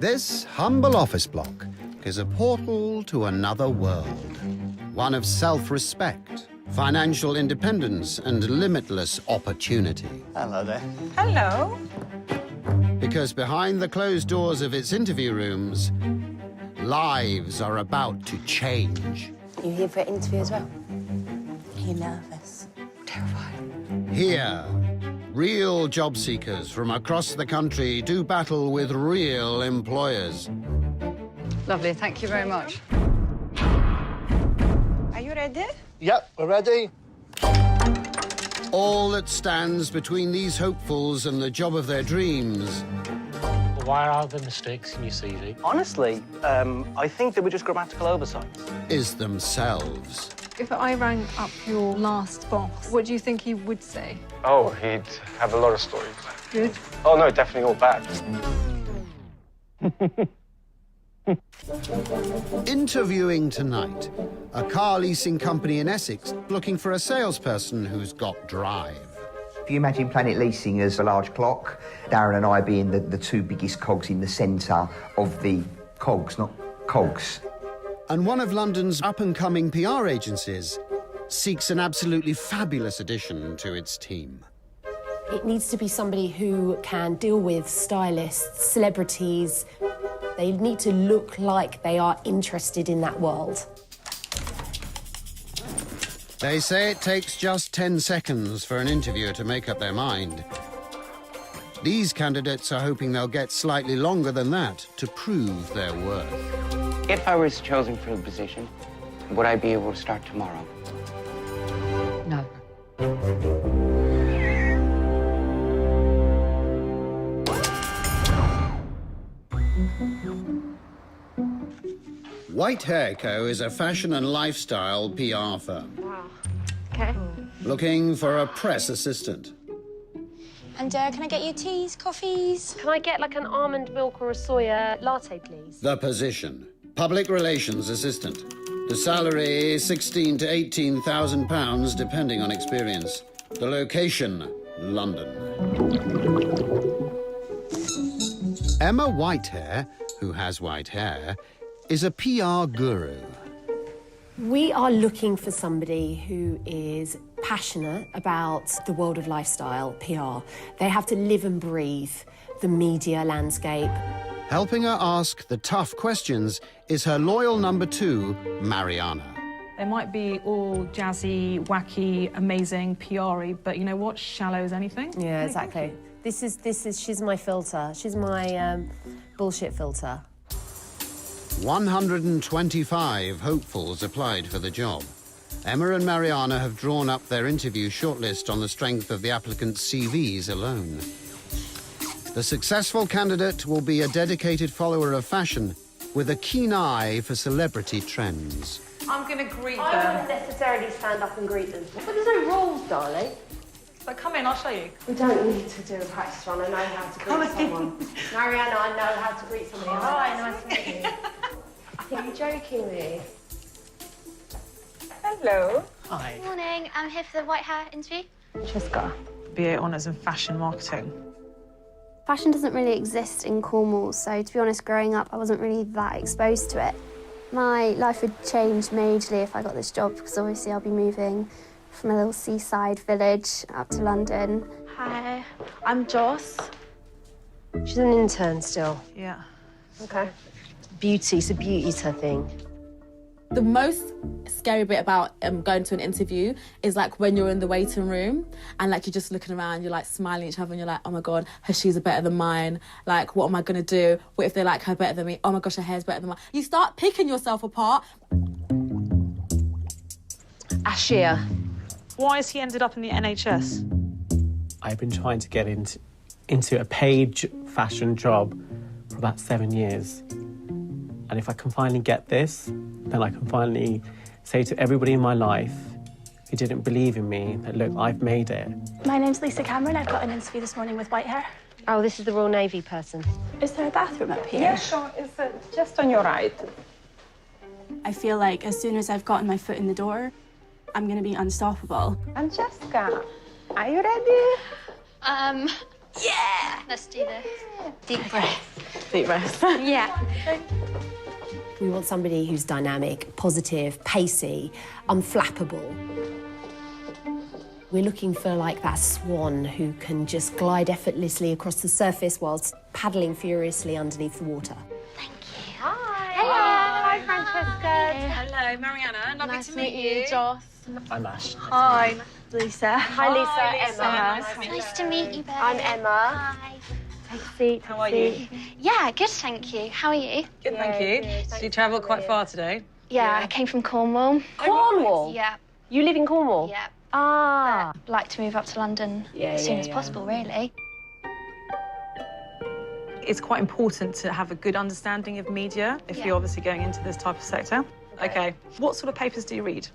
This humble office block is a portal to another world. One of self-respect, financial independence, and limitless opportunity. Hello there. Hello. Because behind the closed doors of its interview rooms, lives are about to change. You here for an interview as well? Are you nervous? Terrified. Here, real job seekers from across the country do battle with real employers. Lovely, thank you very much. Are you ready? Yep, we're ready. All that stands between these hopefuls and the job of their dreams Why are there mistakes in your CV? Honestly, I think they were just grammatical oversights. is themselves. If I rang up your last boss, what do you think he would say? Oh, he'd have a lot of stories. Good. Oh, no, definitely all bad. Interviewing tonight, a car leasing company in Essex looking for a salesperson who's got drive. If you imagine Planet Leasing as a large clock, Darren and I being the two biggest cogs in the centre of the cogs, not cogs. And one of London's up-and-coming PR agencies seeks an absolutely fabulous addition to its team. It needs to be somebody who can deal with stylists, celebrities. They need to look like they are interested in that world. They say it takes just 10 seconds for an interviewer to make up their mind. These candidates are hoping they'll get slightly longer than that to prove their worth. If I was chosen for the position, would I be able to start tomorrow? No. White Hair Co. is a fashion and lifestyle PR firm. Wow. Okay. Looking for a press assistant. And can I get you teas, coffees? Can I get like an almond milk or a soya latte, please? The position, public relations assistant. The salary is £16,000 to £18,000, depending on experience. The location, London. Emma Whitehair, who has white hair, is a PR guru. We are looking for somebody who is passionate about the world of lifestyle, PR. They have to live and breathe the media landscape. Helping her ask the tough questions is her loyal number 2, Mariana. They might be all jazzy, wacky, amazing, PR-y, but you know what? Shallow as anything. Yeah, exactly. She's my filter. She's my bullshit filter. 125 hopefuls applied for the job. Emma and Mariana have drawn up their interview shortlist on the strength of the applicants' CVs alone. The successful candidate will be a dedicated follower of fashion with a keen eye for celebrity trends. I'm going to greet them. I wouldn't necessarily stand up and greet them. But there's no rules, darling. But come in, I'll show you. We don't need to do a practice run. I know how to greet someone. Mariana, I know how to greet somebody. Hi, nice to meet you. Are you joking me? Hello. Hi. Morning, I'm here for the White Hair interview. Jessica, BA Honours in Fashion Marketing. Fashion doesn't really exist in Cornwall, so to be honest, growing up, I wasn't really that exposed to it. My life would change majorly if I got this job, because obviously I'll be moving from a little seaside village up to London. Hi, I'm Joss. She's an intern still. Yeah. Okay. Beauty, so beauty's her thing. The most scary bit about going to an interview is like when you're in the waiting room and like you're just looking around, you're like smiling at each other and you're like, oh my God, her shoes are better than mine. Like, what am I gonna do? What if they like her better than me? Oh my gosh, her hair's better than mine. You start picking yourself apart. Ashia. Why has he ended up in the NHS? I've been trying to get into a paid fashion job for about 7 years. And if I can finally get this, then I can finally say to everybody in my life who didn't believe in me that, look, I've made it. My name's Lisa Cameron. I've got an interview this morning with White Hair. Oh, this is the Royal Navy person. Is there a bathroom up here? Yeah, sure. It's just on your right. I feel like as soon as I've gotten my foot in the door, I'm going to be unstoppable. Francesca, are you ready? Yeah. Let's do this. Deep breath. Deep breath. Yeah. We want somebody who's dynamic, positive, pacey, unflappable. We're looking for like that swan who can just glide effortlessly across the surface whilst paddling furiously underneath the water. Hi, Francesca. Hello, Mariana. Lovely Nice to meet you. Joss. I'm Ash. Hi, Lisa. Hi, Lisa. Lisa. Emma. Nice to meet you, babe. I'm Emma. Hi. Take a seat. How are you? Yeah, good, thank you. How are you? Good, thank you. Did you travel quite far today? Yeah, I came from Cornwall. Cornwall? Yeah. You live in Cornwall? Yeah. Ah. I'd like to move up to London as soon as possible, really. It's quite important to have a good understanding of media if you're obviously going into this type of sector. Okay. What sort of papers do you read?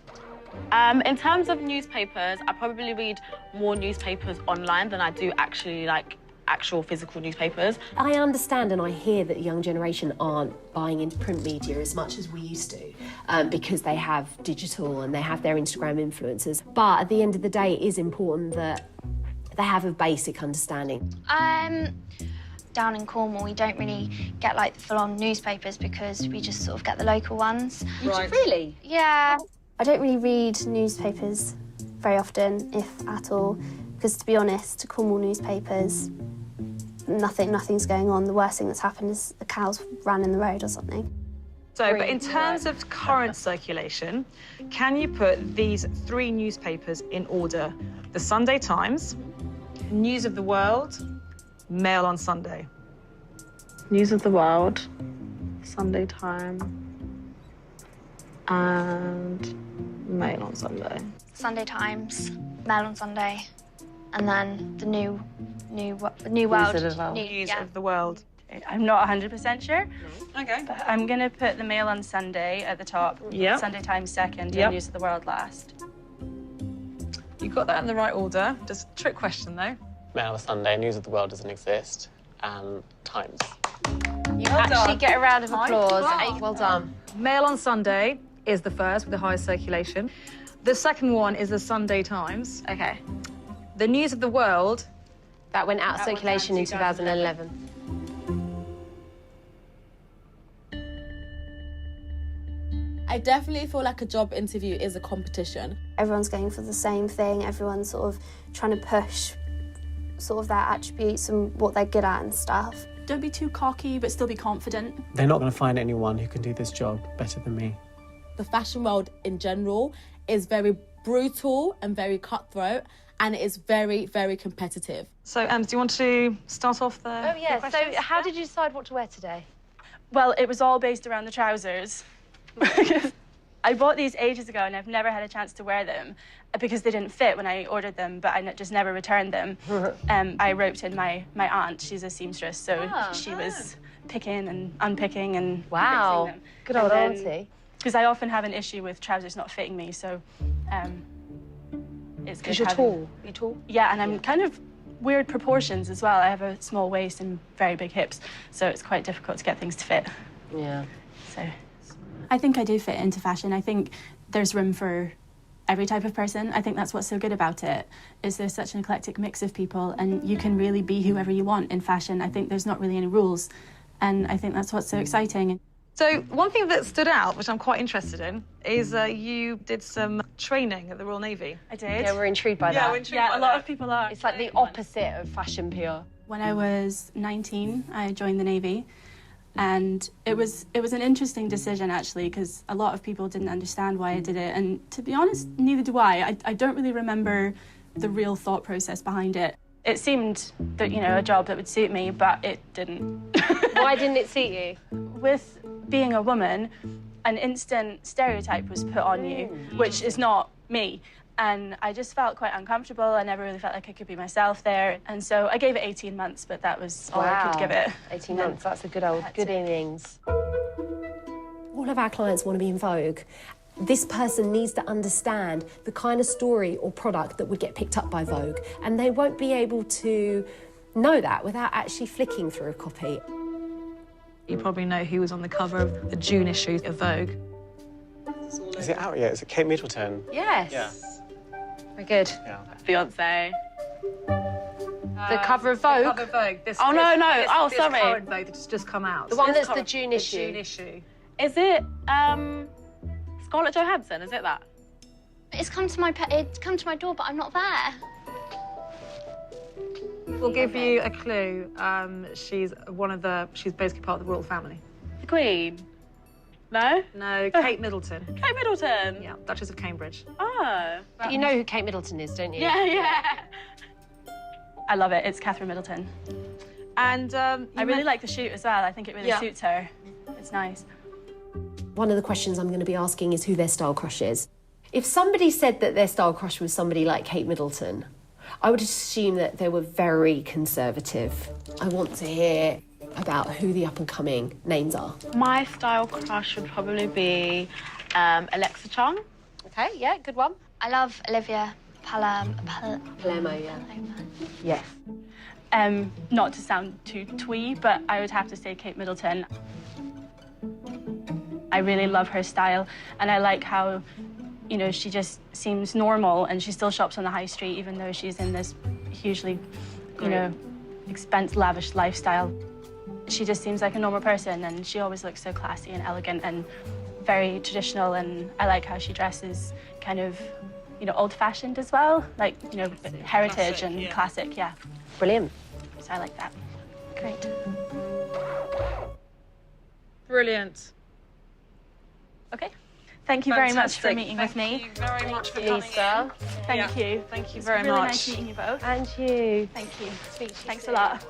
In terms of newspapers, I probably read more newspapers online than I do actually like actual physical newspapers. I understand and I hear that the young generation aren't buying into print media as much as we used to because they have digital and they have their Instagram influencers. But at the end of the day, it is important that they have a basic understanding. Down in Cornwall, we don't really get like full-on newspapers because we just sort of get the local ones. Right. Really? Yeah. I don't really read newspapers very often, if at all, because to be honest, Cornwall newspapers, nothing's going on. The worst thing that's happened is the cows ran in the road or something. So, but in terms of current circulation, can you put these 3 newspapers in order? The Sunday Times, News of the World, Mail on Sunday. News of the World, Sunday Time, and Mail on Sunday. Sunday Times, Mail on Sunday, and then the New World. News of the World. I'm not 100% sure. Okay. But I'm going to put the Mail on Sunday at the top, Sunday Times second, and News of the World last. You got that in the right order. Just a trick question, though. Mail on Sunday, News of the World doesn't exist, and Times. You actually get a round of applause. Well done. Mail on Sunday is the first with the highest circulation. The second one is the Sunday Times. Okay. The News of the World. That went out of circulation in 2011. I definitely feel like a job interview is a competition. Everyone's going for the same thing. Everyone's sort of trying to push sort of their attributes and what they're good at and stuff. Don't be too cocky, but still be confident. They're not going to find anyone who can do this job better than me. The fashion world in general is very brutal and very cutthroat, and it is very, very competitive. So, do you want to start off the Oh, yeah. the So questions? how did you decide what to wear today? Well, it was all based around the trousers. I bought these ages ago and I've never had a chance to wear them because they didn't fit when I ordered them, but I just never returned them. I roped in my aunt. She's a seamstress, so she was picking and unpicking and Wow. fixing them. Good old auntie. Because I often have an issue with trousers not fitting me, so it's good. Because you're tall. You're tall? Yeah, and I'm kind of weird proportions as well. I have a small waist and very big hips, so it's quite difficult to get things to fit. Yeah. So I think I do fit into fashion. I think there's room for every type of person. I think that's what's so good about it, is there's such an eclectic mix of people and you can really be whoever you want in fashion. I think there's not really any rules, and I think that's what's so exciting. So one thing that stood out, which I'm quite interested in, is you did some training at the Royal Navy. I did. Yeah, we're intrigued by that. Yeah, we're intrigued by A lot that. of people are. It's like the opposite of fashion PR. When I was 19, I joined the Navy. And it was an interesting decision, actually, because a lot of people didn't understand why I did it. And to be honest, neither do I. I don't really remember the real thought process behind it. It seemed that, a job that would suit me, but it didn't. Why didn't it suit you? With being a woman, an instant stereotype was put on you, which is not me. And I just felt quite uncomfortable. I never really felt like I could be myself there. And so I gave it 18 months, but that was all I could give it. 18 months, that's a good innings. All of our clients want to be in vogue. This person needs to understand the kind of story or product that would get picked up by Vogue, and they won't be able to know that without actually flicking through a copy. You probably know who was on the cover of the June issue of Vogue. Is it out yet? Is it Kate Middleton? Yes. Yeah. Very good. Yeah. Beyonce. The cover of Vogue. The cover of Vogue. This, Oh, no, no. This, Oh, this sorry. current Vogue that's just come out. The one This that's the June issue. June issue. Is it Scarlett Johansson? Is it that? It's come to my door, but I'm not there. We'll give you a clue. She's basically part of the royal family. The Queen? No? No, Kate Middleton. Kate Middleton? Yeah, Duchess of Cambridge. Oh. You know who Kate Middleton is, don't you? Yeah, yeah. I love it. It's Catherine Middleton. And I really like the shoot as well. I think it really suits her. It's nice. One of the questions I'm going to be asking is who their style crush is. If somebody said that their style crush was somebody like Kate Middleton, I would assume that they were very conservative. I want to hear about who the up-and-coming names are. My style crush would probably be Alexa Chung. Okay, yeah, good one. I love Olivia Palermo, yeah. Yes. Not to sound too twee, but I would have to say Kate Middleton. I really love her style, and I like how, you know, she just seems normal and she still shops on the high street even though she's in this hugely, you know, lavish lifestyle. She just seems like a normal person, and she always looks so classy and elegant and very traditional, and I like how she dresses kind of, you know, old-fashioned as well, like, you know, heritage classic, and classic, yeah. Brilliant. So I like that. Great. Brilliant. Okay. Thank you very much for meeting with me. Thank you very much for coming Lisa. Thank you. Thank you It's very really much. nice meeting you both. And you. Thank you. Thanks a lot.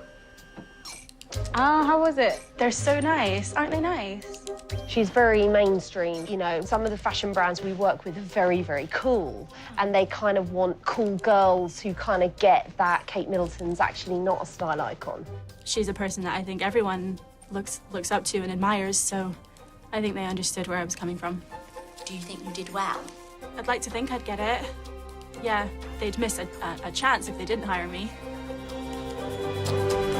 How was it? They're so nice. Aren't they nice? She's very mainstream. You know, some of the fashion brands we work with are very, very cool. And they kind of want cool girls who kind of get that Kate Middleton's actually not a style icon. She's a person that I think everyone looks up to and admires, so I think they understood where I was coming from. Do you think you did well? I'd like to think I'd get it. Yeah, they'd miss a chance if they didn't hire me.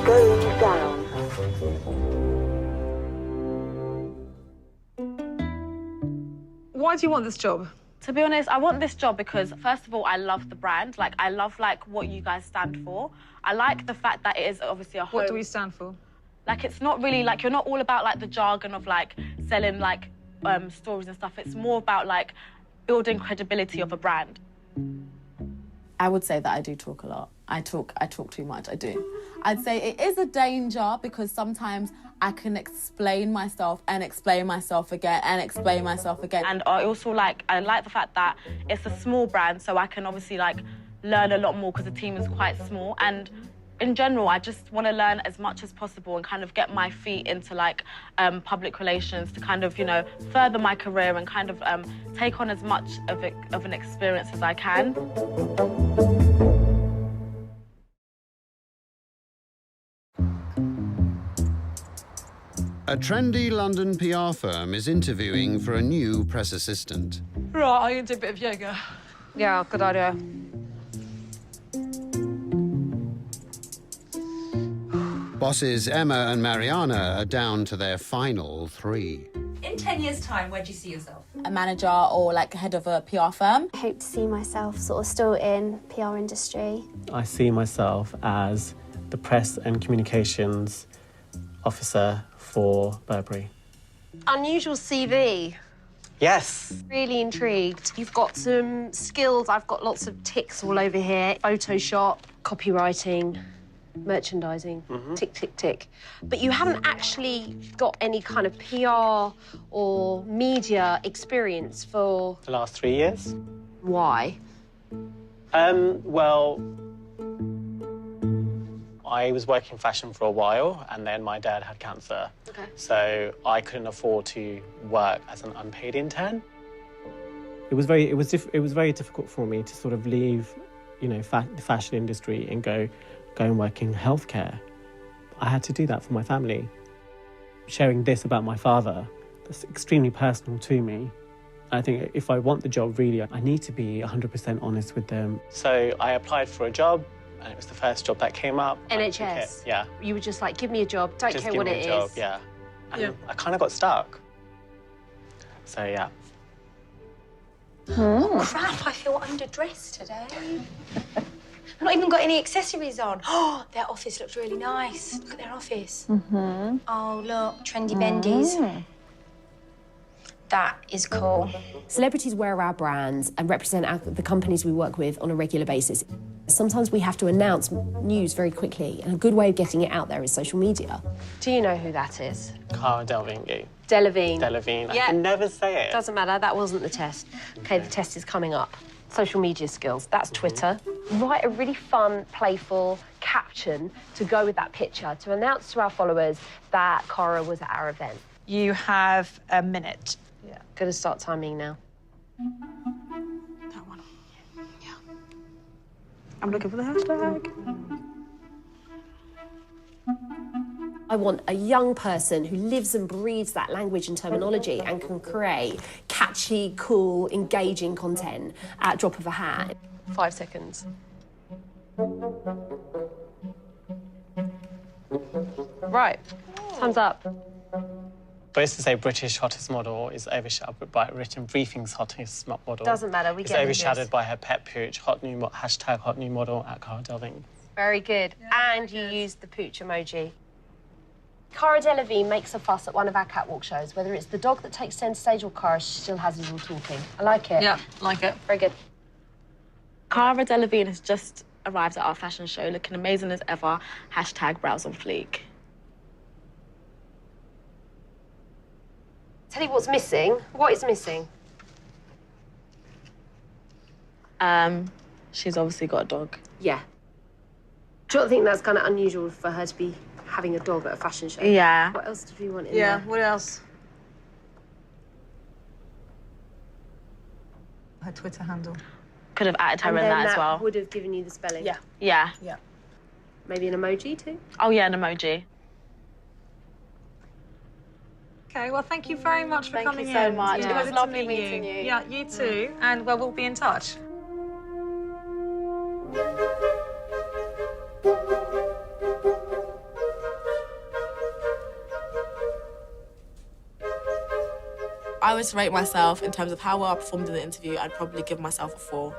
Going down. Why do you want this job? To be honest, I want this job because, first of all, I love the brand. Like, I love, like, what you guys stand for. I like the fact that it is obviously a home. What do we stand for? Like, it's not really, like, you're not all about, like, the jargon of, like, selling, like, stories and stuff. It's more about, like, building credibility of a brand. I would say that I do talk a lot. I talk too much, I do. I'd say it is a danger because sometimes I can explain myself and explain myself again and explain myself again. And I also like the fact that it's a small brand, so I can obviously, like, learn a lot more because the team is quite small. And in general, I just want to learn as much as possible and kind of get my feet into, like, public relations to kind of, you know, further my career and kind of take on as much of an experience as I can. A trendy London PR firm is interviewing for a new press assistant. Right, I'm going to do a bit of yoga. Yeah, good idea. Bosses Emma and Mariana are down to their final 3. In 10 years' time, where do you see yourself? A manager or, like, head of a PR firm. I hope to see myself sort of still in PR industry. I see myself as the press and communications officer for Burberry. Unusual CV. Yes. Really intrigued. You've got some skills. I've got lots of ticks all over here. Photoshop, copywriting, merchandising, tick, tick, tick. But you haven't actually got any kind of PR or media experience for... The last 3 years. Why? Well, I was working fashion for a while, and then my dad had cancer. Okay. So I couldn't afford to work as an unpaid intern. It was very difficult for me to sort of leave, you know, the fashion industry and go and work in healthcare. I had to do that for my family. Sharing this about my father, that's extremely personal to me. I think if I want the job, really, I need to be 100% honest with them. So I applied for a job, and it was the first job that came up. NHS? Yeah. You were just like, give me a job, don't care what it is. Just give me a job, yeah. And I kind of got stuck. So, yeah. Oh, crap, I feel underdressed today. I've not even got any accessories on. Oh, their office looks really nice. Look at their office. Oh, look, trendy bendies. That is cool. Celebrities wear our brands and represent the companies we work with on a regular basis. Sometimes we have to announce news very quickly, and a good way of getting it out there is social media. Do you know who that is? Cara Delevingne. Delevingne. I can never say it. Doesn't matter, that wasn't the test. Okay, the test is coming up. Social media skills, that's Twitter. Write a really fun, playful caption to go with that picture to announce to our followers that Cara was at our event. You have a minute. Yeah. Gonna start timing now. That one. Yeah. I'm looking for the hashtag. I want a young person who lives and breathes that language and terminology and can create catchy, cool, engaging content at drop of a hat. 5 seconds. Right, time's up. But it's to say British hottest model is overshadowed by written briefings hottest model. Doesn't matter, we it's get overshadowed by her pet pooch, hashtag hot new model at Cara Delevingne. Very good. And you used the pooch emoji. Cara Delevingne makes a fuss at one of our catwalk shows. Whether it's the dog that takes centre stage or Cara, she still has us all talking. I like it. Yeah, like it. Very good. Cara Delevingne has just arrived at our fashion show looking amazing as ever. Hashtag brows on fleek. Tell you what's missing. What is missing? She's obviously got a dog. Yeah. Do you not think that's kind of unusual for her to be having a dog at a fashion show? Yeah. What else did we want in Yeah, there? what else? Her Twitter handle. Could have added her And in then that as well. would have given you the spelling? Yeah. Yeah. Yeah. Maybe an emoji too? Oh, yeah, an emoji. Okay, well, thank you very much for Thank coming you so in. much. It's It was pleasure to lovely meet meeting you. Yeah, you too. And, well, we'll be in touch. I was to rate myself in terms of how well I performed in the interview, I'd probably give myself a 4.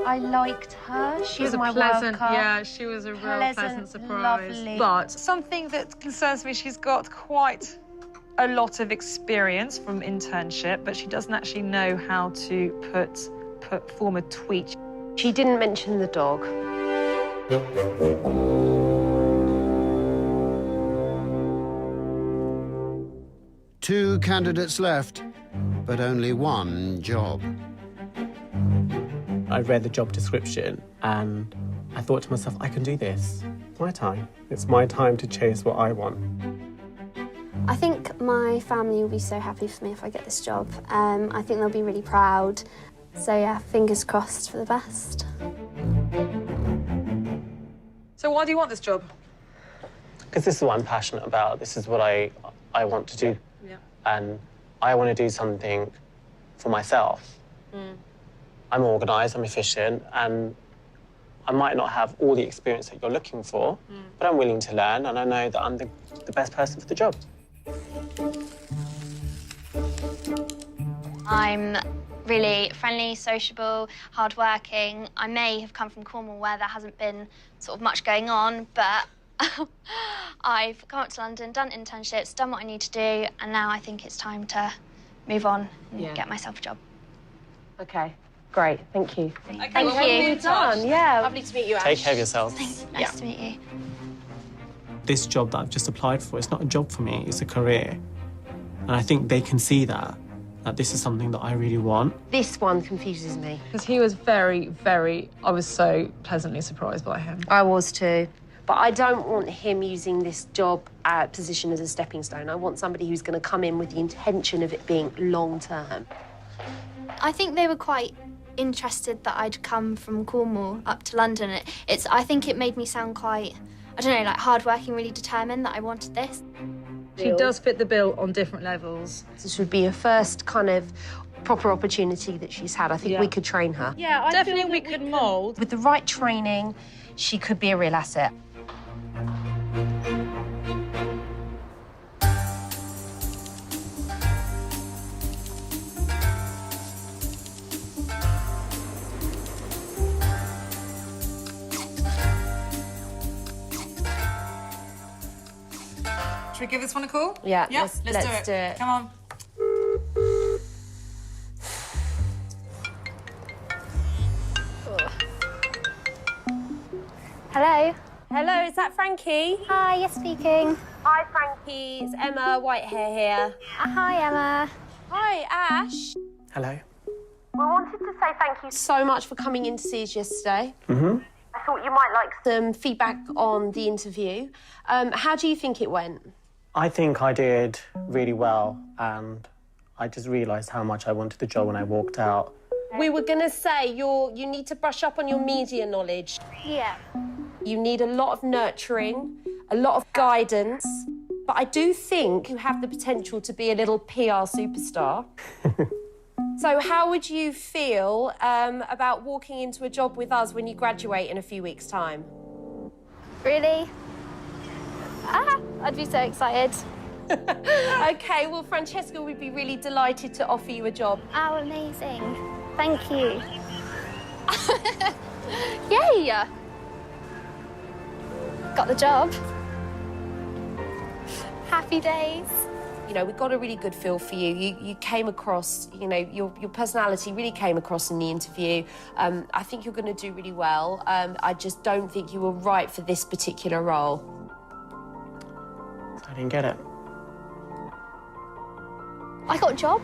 I liked her. She was a pleasant, yeah, she was a real pleasant surprise. Lovely. But something that concerns me, she's got quite a lot of experience from internship, but she doesn't actually know how to form a tweet. She didn't mention the dog. Two candidates left, but only one job. I read the job description and I thought to myself, I can do this. It's my time. It's my time to chase what I want. I think my family will be so happy for me if I get this job. I think they'll be really proud. So yeah, fingers crossed for the best. So why do you want this job? Because this is what I'm passionate about. This is what I want to do. Yeah. And I want to do something for myself. I'm organised, I'm efficient, and I might not have all the experience that you're looking for, but I'm willing to learn, and I know that I'm the best person for the job. I'm really friendly, sociable, hardworking. I may have come from Cornwall where there hasn't been sort of much going on, but I've come up to London, done internships, done what I need to do, and now I think it's time to move on and get myself a job. Okay, great, thank you. Thank Thank you. you. Done, yeah. Lovely to meet you, Ash. Take care of yourself. Nice to meet you. This job that I've just applied for, it's not a job for me, it's a career. And I think they can see that this is something that I really want. This one confuses me. Because he was I was so pleasantly surprised by him. I was too. But I don't want him using this job position as a stepping stone. I want somebody who's going to come in with the intention of it being long-term. I think they were quite interested that I'd come from Cornwall up to London. I think it made me sound quite, I don't know, like hardworking, really determined that I wanted this. She does fit the bill on different levels. This would be a first kind of proper opportunity that she's had. I think we could train her. Yeah, definitely we could mould. With the right training, she could be a real asset. Should we give this one a call? Yeah, Yeah, let's do it. Come on. Hello. Hello, is that Frankie? Hi, yes, speaking. Hi, Frankie. It's Emma Whitehair here. Hi, Emma. Hi, Ash. Hello. We wanted to say thank you so much for coming in to see us yesterday. Mm-hmm. I thought you might like some feedback on the interview. How do you think it went? I think I did really well, and I just realised how much I wanted the job when I walked out. We were going to say you need to brush up on your media knowledge. Yeah. You need a lot of nurturing, a lot of guidance, but I do think you have the potential to be a little PR superstar. So how would you feel about walking into a job with us when you graduate in a few weeks' time? Really? I'd be so excited. OK, well, Francesca would be really delighted to offer you a job. Oh, amazing. Thank you. Yay! Got the job. Happy days. You know, we got a really good feel for you. You came across, you know, your personality really came across in the interview. I think you're going to do really well. I just don't think you were right for this particular role. I didn't get it. I got a job.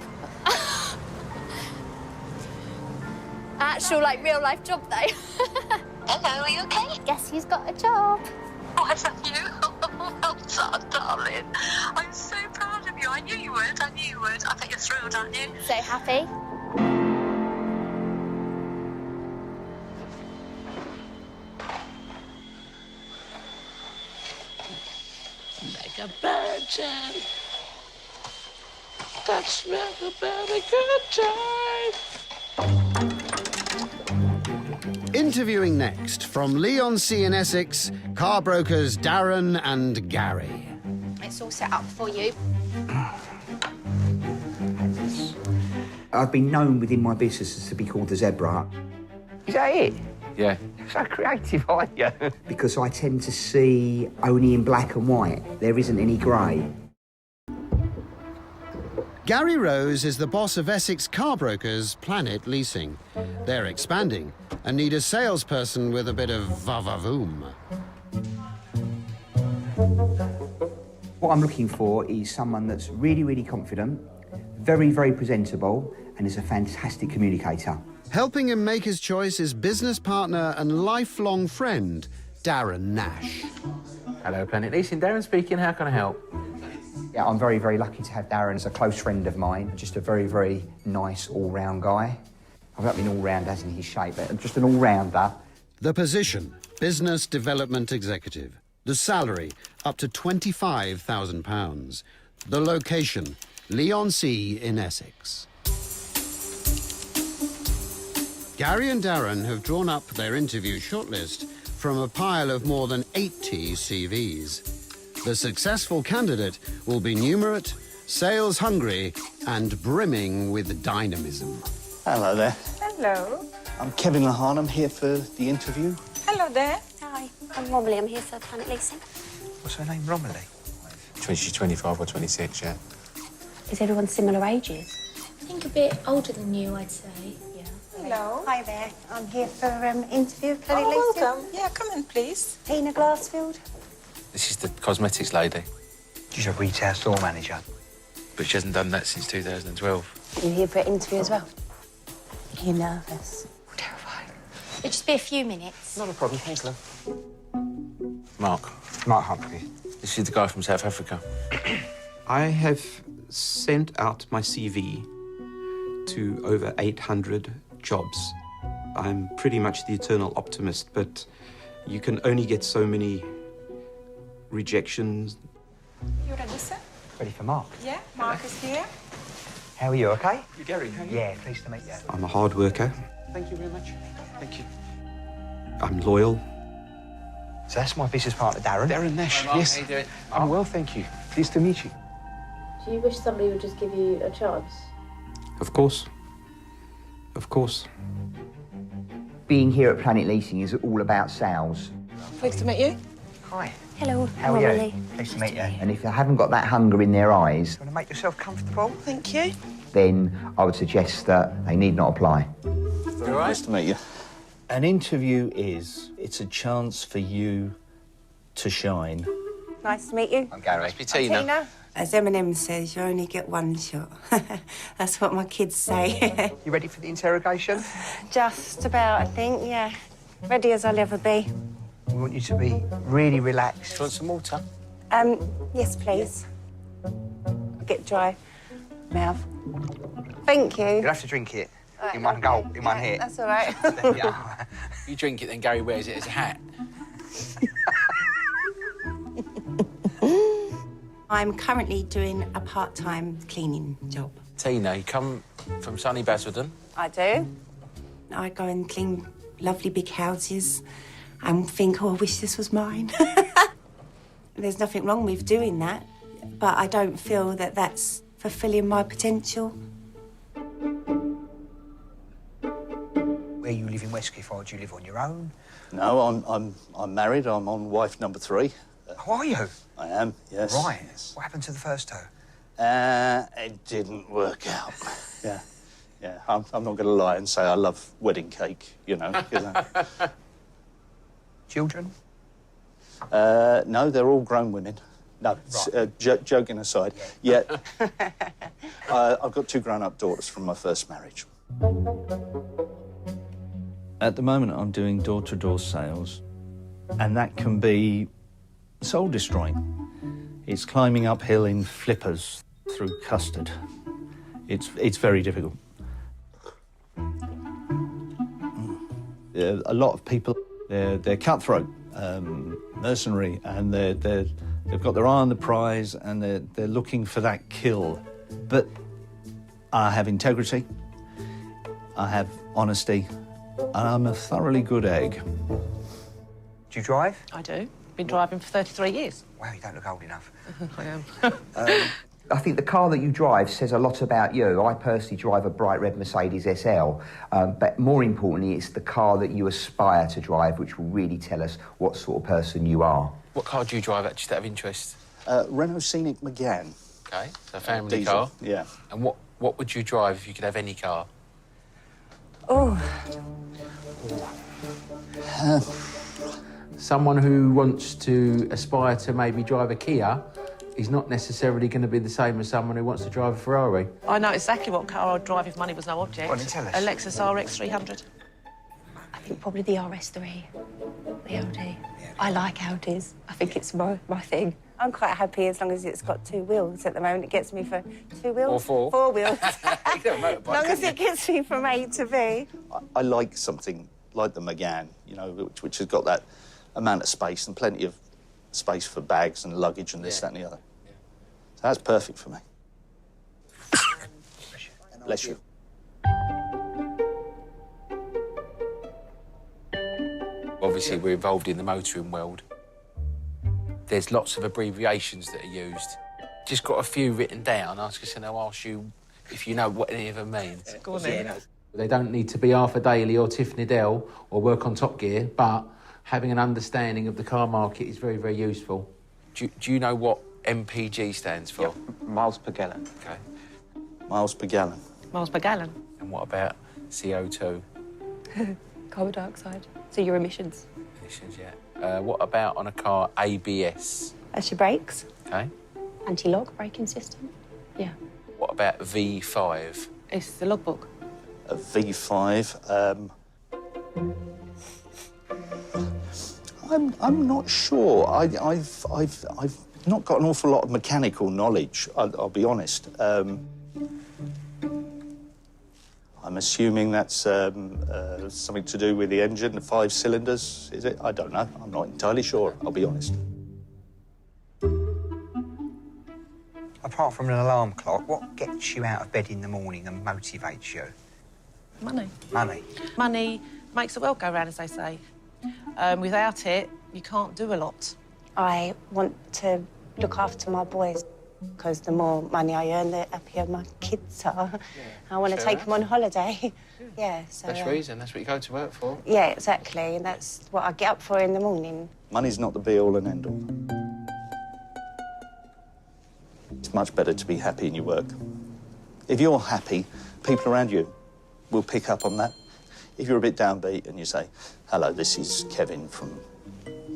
Actual, like, real-life job, though. Hello, are you okay? Guess who's got a job? Oh, is that you? Well done, darling. I'm so proud of you. I knew you would. I bet you're thrilled, aren't you? So happy. Like a virgin. That's never been a good time. Interviewing next from Leigh-on-Sea in Essex, car brokers Darren and Gary. It's all set up for you. I've been known within my business to be called the zebra. Is that it? Yeah. So creative, aren't you? Because I tend to see only in black and white. There isn't any grey. Gary Rose is the boss of Essex car brokers Planet Leasing. They're expanding and need a salesperson with a bit of va-va-voom. What I'm looking for is someone that's really, really confident, very, very presentable, and is a fantastic communicator. Helping him make his choice is business partner and lifelong friend, Darren Nash. Hello, Planet Leasing. Darren speaking. How can I help? Yeah, I'm very, very lucky to have Darren as a close friend of mine. Just a very, very nice all-round guy. I've not been all-round as in his shape, but just an all-rounder. The position, Business Development Executive. The salary, up to £25,000. The location, Leigh-on-Sea in Essex. Gary and Darren have drawn up their interview shortlist from a pile of more than 80 CVs. The successful candidate will be numerate, sales-hungry, and brimming with dynamism. Hello there. Hello. I'm Kevin Lahan. I'm here for the interview. Hello there. Hi, I'm Romilly. I'm here for Planet Leasing. What's her name, Romilly? She's 25 or 26, yeah. Is everyone similar ages? I think a bit older than you, I'd say. Yeah. Hello. Hi there. I'm here for interview of Planet Oh, Leasing. welcome. Yeah, come in, please. Tina Glassfield. This is the cosmetics lady. She's a retail store manager. But she hasn't done that since 2012. You here for an interview as well? Are you nervous? It'll just be a few minutes. Not a problem, thanks, love. Mark. Mark Humphrey. This is the guy from South Africa. I have sent out my CV to over 800 jobs. I'm pretty much the eternal optimist, but you can only get so many rejections. You ready, sir? Ready for Mark? Yeah, Mark is here. How are you, OK? You, Gary, how are you? Yeah, pleased to meet you. I'm a hard worker. Thank you very much. Thank you. I'm loyal. So that's my business partner, Darren. Darren Nash, Hi, Mark. yes. How you doing? I'm well, thank you. Pleased to meet you. Do you wish somebody would just give you a chance? Of course. Of course. Being here at Planet Leasing is all about sales. Pleased to meet you. Hi. Hello, How I'm are you? Emily. Pleased to meet you. And if you haven't got that hunger in their eyes, want to make yourself comfortable? Thank you. Then I would suggest that they need not apply. Very nice to meet you. An interview it's a chance for you to shine. Nice to meet you. I'm Gary. Must be Tina. As Eminem says, you only get one shot. That's what my kids say. You ready for the interrogation? Just about, I think, yeah. Ready as I'll ever be. We want you to be really relaxed. Do you want some water? Yes, please. I'll get dry mouth. Thank you. You'll have to drink it in one gulp, in one hit. That's all right. Yeah. You drink it, then Gary wears it as a hat. I'm currently doing a part-time cleaning job. Tina, you come from sunny Basildon. I do. I go and clean lovely big houses and think, oh, I wish this was mine. There's nothing wrong with doing that, but I don't feel that that's fulfilling my potential. Where you live in West Clifford, do you live on your own? No, I'm married. I'm on wife number 3. How are you? I am, yes. Right. Yes. What happened to the first two? It didn't work out. Yeah. I'm not going to lie and say I love wedding cake, you know. Children? No, they're all grown women. No, Right. joking aside. Yeah. I've got 2 grown-up daughters from my first marriage. At the moment, I'm doing door-to-door sales, and that can be soul-destroying. It's climbing uphill in flippers through custard. It's very difficult. A lot of people, they're cutthroat, mercenary, and they've got their eye on the prize, and they're looking for that kill. But I have integrity, I have honesty, and I'm a thoroughly good egg. Do you drive? I do. Been driving for 33 years. Wow, you don't look old enough. I am. I think the car that you drive says a lot about you. I personally drive a bright red Mercedes SL, but more importantly, it's the car that you aspire to drive, which will really tell us what sort of person you are. What car do you drive, just out of interest? Renault Scenic Megane. OK, so a family Diesel, car. yeah. And what would you drive if you could have any car? Oh. Someone who wants to aspire to maybe drive a Kia is not necessarily going to be the same as someone who wants to drive a Ferrari. I know exactly what car I'd drive if money was no object. Go on, then tell us. A Lexus RX 300. I think probably the RS3, the Audi. I like Audis. I think it's my thing. I'm quite happy as long as it's got 2 wheels at the moment. It gets me for 2 wheels. Or 4. 4 wheels. You can have a motorbike, As long as can't you? it gets me from A to B. I like something like the Megane, you know, which has got that amount of space and plenty of space for bags and luggage and this, that and the other. So that's perfect for me. Bless you. Obviously, we're involved in the motoring world. There's lots of abbreviations that are used. Just got a few written down. I was just going to ask you if you know what any of them mean. Go on then. They don't need to be Arthur Daly or Tiff Needell or work on Top Gear, but having an understanding of the car market is very, very useful. Do you know what MPG stands for? Miles per gallon. OK. Miles per gallon. Miles per gallon. And what about CO2? Carbon dioxide. So your emissions. Emissions, yeah. What about on a car ABS? That's your brakes. OK. Anti-lock braking system. Yeah. What about V5? It's the logbook. A V5. I'm not sure. I've not got an awful lot of mechanical knowledge. I'll be honest. I'm assuming that's something to do with the engine, the 5 cylinders. Is it? I don't know. I'm not entirely sure. I'll be honest. Apart from an alarm clock, what gets you out of bed in the morning and motivates you? Money. Money. Money makes the world go round, as they say. Without it, you can't do a lot. I want to look after my boys because the more money I earn, the happier my kids are. I want to take them on holiday. Yeah, so... That's reason. That's what you go to work for. Yeah, exactly. And that's what I get up for in the morning. Money's not the be-all and end-all. It's much better to be happy in your work. If you're happy, people around you will pick up on that. If you're a bit downbeat and you say, hello, this is Kevin from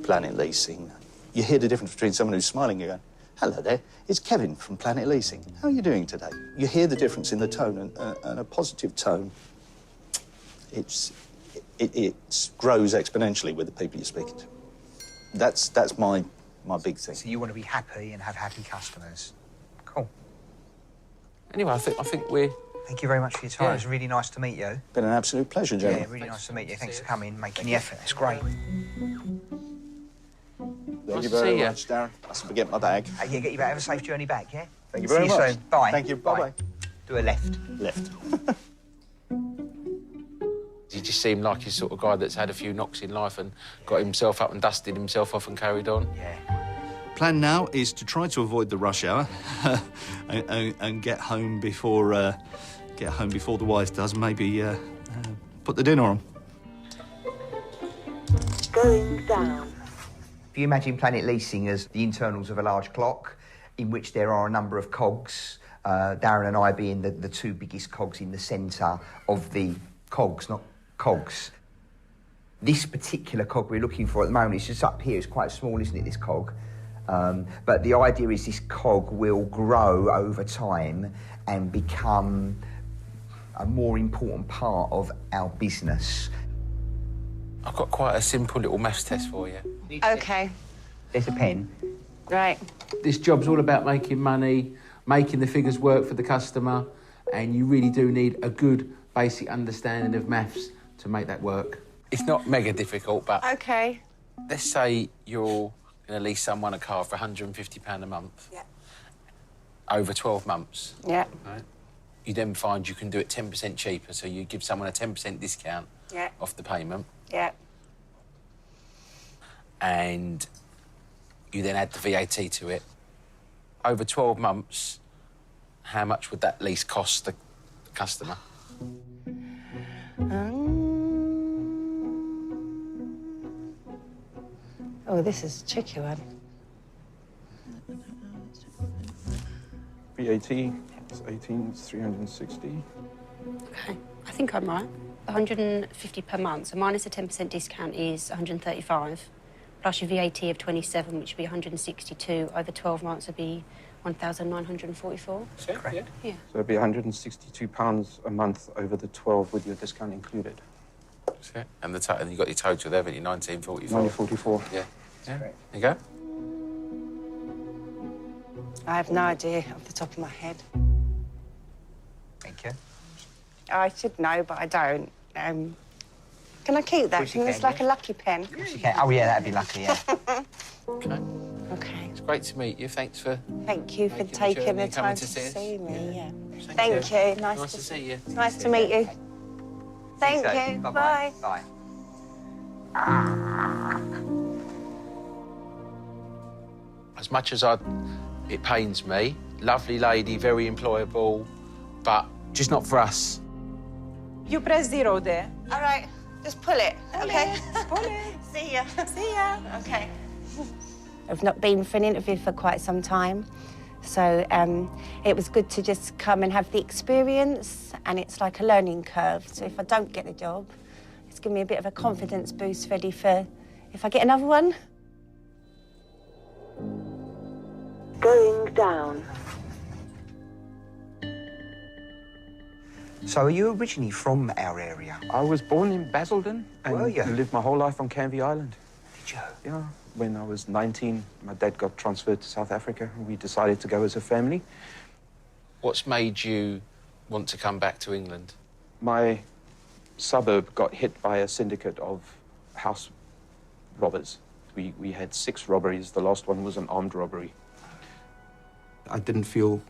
Planet Leasing, you hear the difference between someone who's smiling and going, hello there, it's Kevin from Planet Leasing. How are you doing today? You hear the difference in the tone, and a positive tone, it grows exponentially with the people you're speaking to. That's my big thing. So you want to be happy and have happy customers. Cool. Anyway, I think we're... Thank you very much for your time. Yeah. It was really nice to meet you. Been an absolute pleasure, gentlemen. Yeah, really nice to meet you. Thanks for coming, making the effort. It's great. Thank you very much, Darren. I must forget my bag. Yeah, get you back. Have a safe journey back, yeah? Thank you very much. See you soon. Bye. Thank you. Bye-bye. Do a left. Left. He just seemed like he's sort of guy that's had a few knocks in life and got himself up and dusted himself off and carried on. Yeah. Plan now is to try to avoid the rush hour and get home before the wife does. Maybe put the dinner on. Going down. If you imagine Planet Leasing as the internals of a large clock in which there are a number of cogs, Darren and I being the two biggest cogs in the centre of the cogs, not cogs. This particular cog we're looking for at the moment is just up here. It's quite small, isn't it, this cog? But the idea is this cog will grow over time and become a more important part of our business. I've got quite a simple little maths test for you. OK. There's a pen. Right. This job's all about making money, making the figures work for the customer, and you really do need a good basic understanding of maths to make that work. It's not mega difficult, but... OK. Let's say you're going to lease someone a car for £150 a month. Yeah. Over 12 months. Yeah. Right? You then find you can do it 10% cheaper, so you give someone a 10% discount off the payment. Yeah. And you then add the VAT to it. Over 12 months, how much would that lease cost the customer? Oh, this is a tricky one. VAT is 18, it's 360. OK, I think I'm right. 150 per month, so minus a 10% discount is 135, plus your VAT of 27, which would be 162. Over 12 months would be 1,944. Correct. Yeah. So it'd be £162 a month over the 12 with your discount included. That's it. And you got your total there, haven't you? 1944. 1944. Yeah. Yeah. There you go. I have no idea off the top of my head. Thank you. I should know, but I don't. Can I keep that? course you It's can, like yeah. a lucky pen. Okay. Oh, yeah, that'd be lucky, yeah. OK. OK. It's great to meet you. Thanks for... Thank you for making taking journey the and coming time to to see us. me. Yeah. Thank Thank you. Nice to see you. Nice to meet you. Thank See you. soon. Bye. Bye. As much as it pains me, lovely lady, very employable, but just not for us. You press 0 there. All right. Just pull it. OK. Pull it. See ya. See ya. OK. I've not been for an interview for quite some time. So it was good to just come and have the experience, and it's like a learning curve. So if I don't get the job, it's given me a bit of a confidence boost ready for if I get another one. Going down. So are you originally from our area? I was born in Basildon and Were you? lived my whole life on Canvey Island. Did you? Yeah. When I was 19, my dad got transferred to South Africa and we decided to go as a family. What's made you want to come back to England? My suburb got hit by a syndicate of house robbers. We had 6 robberies. The last one was an armed robbery. I didn't feel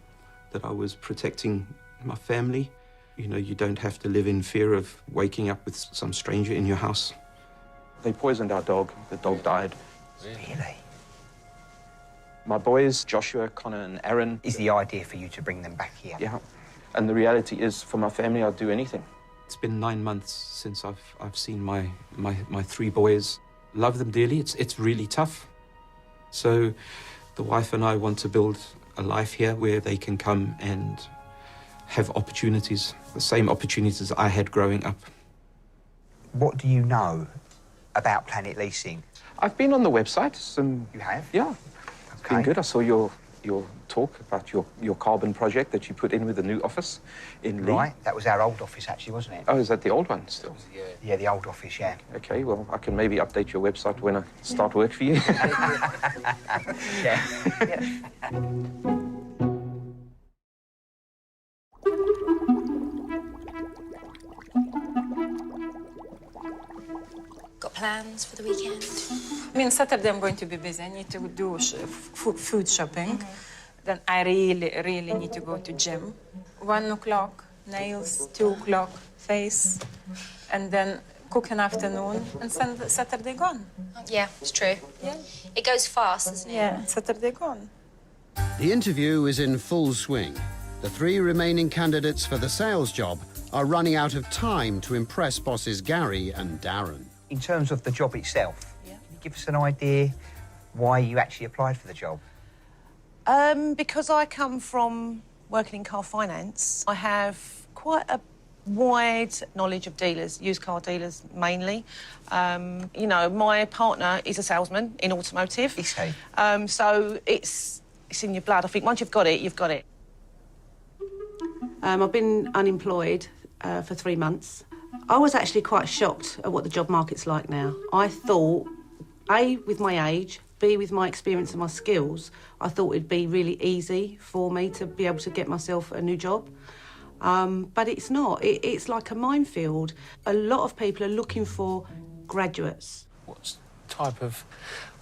that I was protecting my family. You know, you don't have to live in fear of waking up with some stranger in your house. They poisoned our dog. The dog died. Really? My boys, Joshua, Connor and Aaron... Is the idea for you to bring them back here? Yeah. And the reality is, for my family, I'd do anything. It's been 9 months since I've seen my 3 boys. Love them dearly. It's really tough. So the wife and I want to build a life here where they can come and have opportunities, the same opportunities I had growing up. What do you know about Planet Leasing? I've been on the website. You have? Yeah. It's been good. I saw your talk about your carbon project that you put in with the new office in Lee. Right, that was our old office actually, wasn't it? Oh, is that the old one still? Yeah, the old office, yeah. Okay, well, I can maybe update your website when I start work for you. Yeah. Got plans for the weekend? I mean, Saturday I'm going to be busy. I need to do food shopping. Then I really need to go to gym. 1 o'clock, nails, 2 o'clock, face, and then cook in afternoon, and Saturday gone. Yeah, it's true. Yeah. It goes fast, doesn't it? Yeah, Saturday gone. The interview is in full swing. The 3 remaining candidates for the sales job are running out of time to impress bosses Gary and Darren. In terms of the job itself, can you give us an idea why you actually applied for the job? Because I come from working in car finance, I have quite a wide knowledge of dealers, used car dealers mainly. You know, my partner is a salesman in automotive. Is he? So it's in your blood. I think once you've got it, you've got it. I've been unemployed for 3 months. I was actually quite shocked at what the job market's like now. I thought, A, with my age, B, with my experience and my skills, I thought it'd be really easy for me to be able to get myself a new job. But it's not. It's like a minefield. A lot of people are looking for graduates. What type of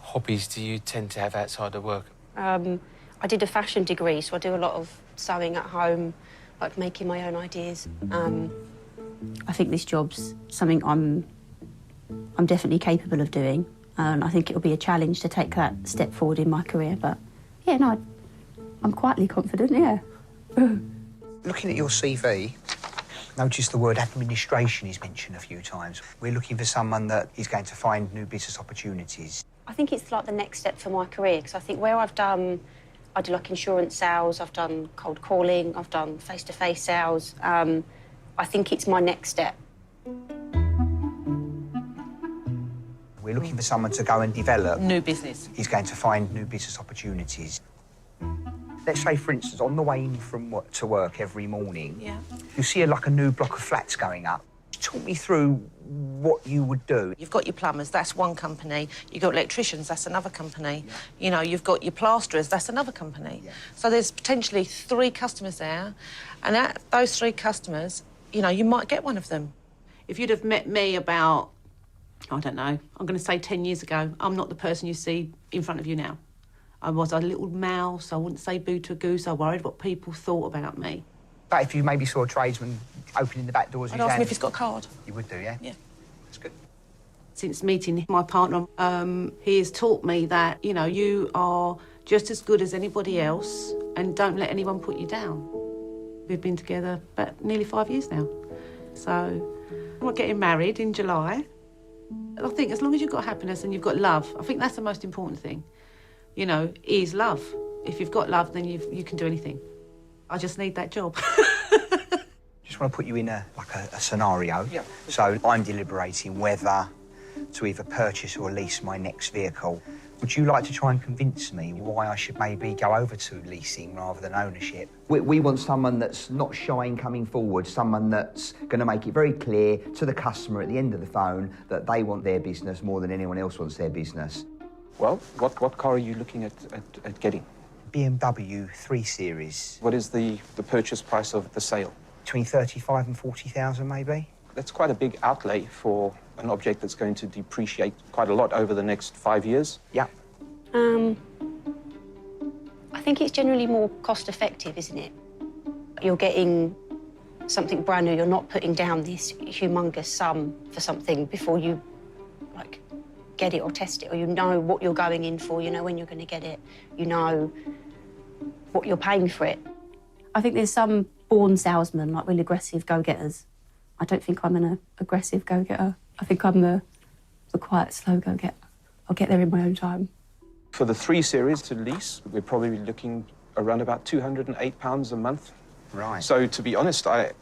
hobbies do you tend to have outside of work? I did a fashion degree, so I do a lot of sewing at home, like making my own ideas. I think this job's something I'm definitely capable of doing, and I think it'll be a challenge to take that step forward in my career. But yeah, no, I'm quietly confident. Yeah. Looking at your CV, notice the word administration is mentioned a few times. We're looking for someone that is going to find new business opportunities. I think it's like the next step for my career, because I think where I do like insurance sales, I've done cold calling, I've done face-to-face sales. I think it's my next step. We're looking for someone to go and develop. New business. He's going to find new business opportunities. Let's say, for instance, on the way in from to work every morning, you see like a new block of flats going up. Talk me through what you would do. You've got your plumbers, that's one company. You've got electricians, that's another company. You know, you've got your plasterers, that's another company. So there's potentially 3 customers there, and at those 3 customers, you know, you might get one of them. If you'd have met me about, I don't know, I'm going to say 10 years ago, I'm not the person you see in front of you now. I was a little mouse, I wouldn't say boo to a goose, I worried what people thought about me. But if you maybe saw a tradesman opening the back doors... I'd ask him if he's got a card. You would do, yeah? Yeah. That's good. Since meeting my partner, he has taught me that, you know, you are just as good as anybody else and don't let anyone put you down. We've been together about nearly 5 years now. So we're getting married in July. I think as long as you've got happiness and you've got love, I think that's the most important thing, you know, is love. If you've got love, then you can do anything. I just need that job. Just want to put you in a scenario. Yeah. So I'm deliberating whether to either purchase or lease my next vehicle. Would you like to try and convince me why I should maybe go over to leasing rather than ownership? We want someone that's not shy in coming forward, someone that's going to make it very clear to the customer at the end of the phone that they want their business more than anyone else wants their business. Well, what car are you looking at getting? BMW 3 Series. What is the purchase price of the sale? Between 35 and 40,000, maybe. That's quite a big outlay for an object that's going to depreciate quite a lot over the next 5 years. Yeah. I think it's generally more cost-effective, isn't it? You're getting something brand new. You're not putting down this humongous sum for something before you, like, get it or test it, or you know what you're going in for, you know when you're going to get it, you know what you're paying for it. I think there's some born salesmen, like really aggressive go-getters. I don't think I'm an aggressive go-getter. I think I'm the quiet, slow go-getter. I'll get there in my own time. For the 3 series to lease, we're probably looking around about £208 a month. Right. So, to be honest, I'm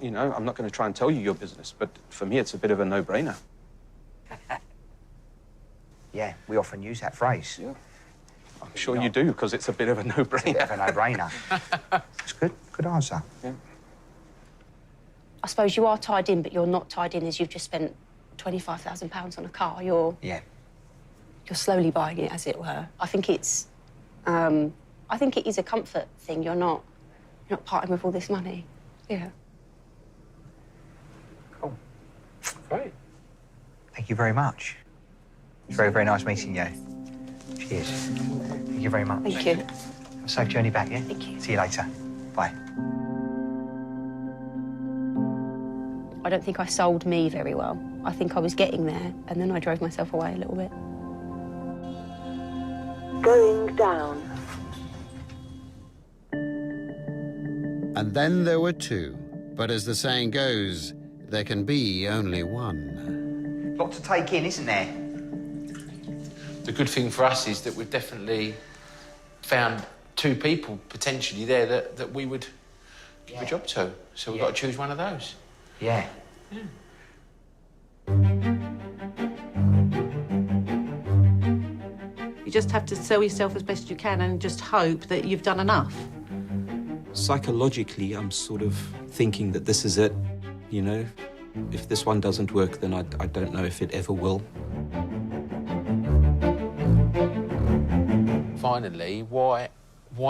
not going to try and tell you your business, but for me, it's a bit of a no-brainer. Yeah, we often use that phrase. Yeah. I'm sure you do, because it's a bit of a no-brainer. It's a bit of a no-brainer. It's good. Good answer. Yeah. I suppose you are tied in, but you're not tied in as you've just spent £25,000 on a car. You're slowly buying it, as it were. I think it is a comfort thing. You're not parting with all this money. Yeah. Cool. Great. Thank you very much. It's very, very nice meeting you. Cheers. Thank you very much. Thank you. Have a safe journey back, yeah? Thank you. See you later. Bye. I don't think I sold me very well. I think I was getting there, and then I drove myself away a little bit. Going down. And then there were 2. But as the saying goes, there can be only one. Lot to take in, isn't there? The good thing for us is that we've definitely found 2 people potentially there that we would give a job to. So we've got to choose one of those. Yeah. You just have to sell yourself as best you can and just hope that you've done enough. Psychologically, I'm sort of thinking that this is it, you know. If this one doesn't work, then I don't know if it ever will. Finally, why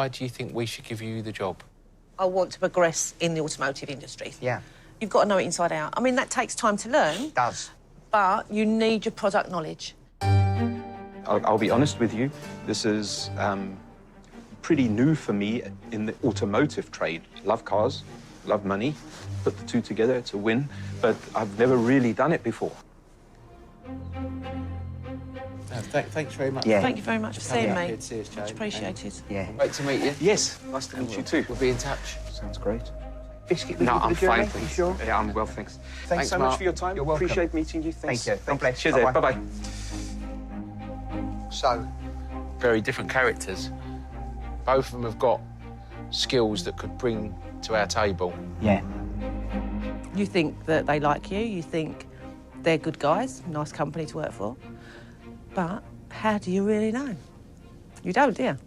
do you think we should give you the job? I want to progress in the automotive industry. Yeah. You've got to know it inside out. I mean, that takes time to learn. It does. But you need your product knowledge. I'll be honest with you, this is pretty new for me in the automotive trade. Love cars, love money, put the 2 together, it's a win, but I've never really done it before. Thanks very much. Yeah. Thank you very much for seeing me. Cheers, Jay. Much appreciated. Yeah. Great to meet you. Yes, nice to meet you too. We'll be in touch. Sounds great. Biscuit? No, I'm fine, Are you thanks. sure? Yeah, I'm well, thanks. Thanks Thanks, so Mark. much for your time. You're welcome. Appreciate meeting you. Thanks. Thank you. God bless. Cheers. Bye-bye. Bye-bye. So, very different characters. Both of them have got skills that could bring to our table. Yeah. You think that they like you, you think they're good guys, nice company to work for. But how do you really know? You don't, do you?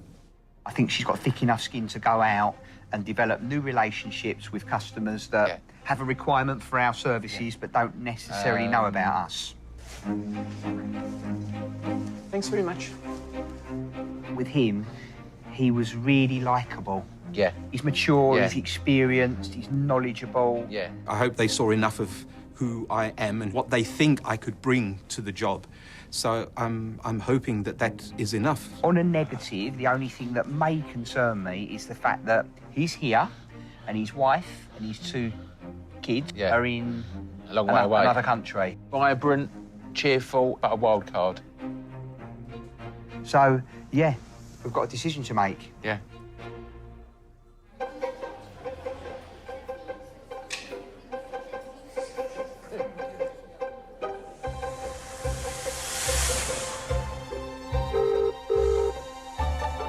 I think she's got thick enough skin to go out and develop new relationships with customers that have a requirement for our services but don't necessarily know about us. Thanks very much. With him, he was really likeable. Yeah. He's mature, Yeah. he's experienced, he's knowledgeable. Yeah. I hope they saw enough of who I am and what they think I could bring to the job. So I'm hoping that that is enough. On a negative, the only thing that may concern me is the fact that he's here and his wife and his 2 kids are in a long way away. Another country. Vibrant, cheerful, but a wild card. So, yeah, we've got a decision to make. Yeah.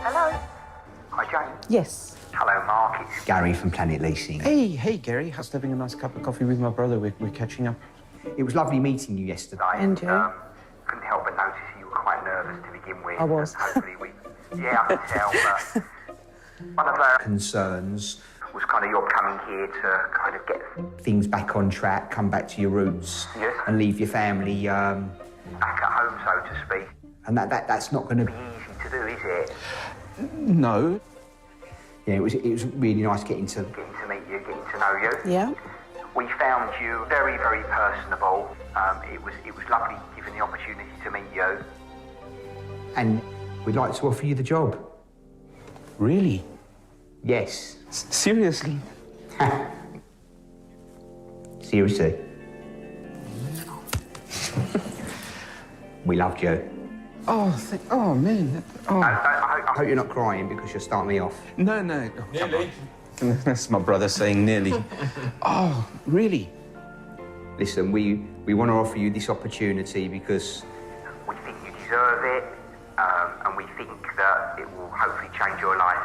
Hello? Hi, Jane. Yes. Hello, Mark. It's Gary from Planet Leasing. Hey, Gary. Just having a nice cup of coffee with my brother. We're catching up. It was lovely meeting you yesterday. And you? Couldn't help but notice you were quite nervous to begin with. I was. Hopefully we... Yeah, I can tell, but one of our concerns was kind of your coming here to kind of get things back on track, come back to your roots, and leave your family back at home, so to speak. And that's not going to be easy to do, is it? No. Yeah, it was really nice getting to meet you, getting to know you. Yeah. We found you very, very personable. It was lovely given the opportunity to meet you. And we'd like to offer you the job. Really? Yes. Seriously? Seriously. We loved you. Oh, man. Oh. I hope you're not crying because you're starting me off. No. Oh, nearly. That's my brother saying nearly. Oh, really? listen, we want to offer you this opportunity because we think you deserve it, and we think that it will hopefully change your life.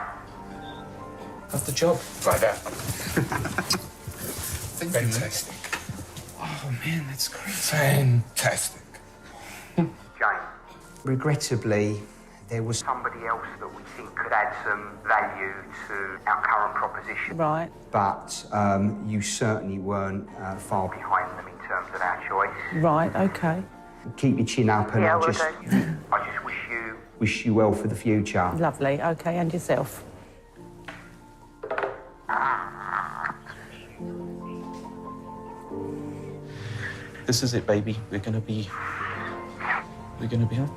Have the job. Right there. Fantastic. Oh man, that's great. Fantastic. Jane, regrettably, there was somebody else that we think could add some value to our current proposition. Right. But you certainly weren't far behind them in terms of our choice. Right, OK. Keep your chin up, and Yeah, I will just wish you well for the future. Lovely, OK, and yourself. This is it, baby. We're gonna be.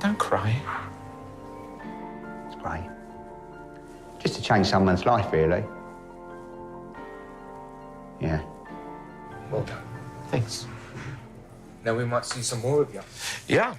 Don't cry. It's great. Just to change someone's life, really. Yeah. Well done. Thanks. Now we might see some more of you. Yeah.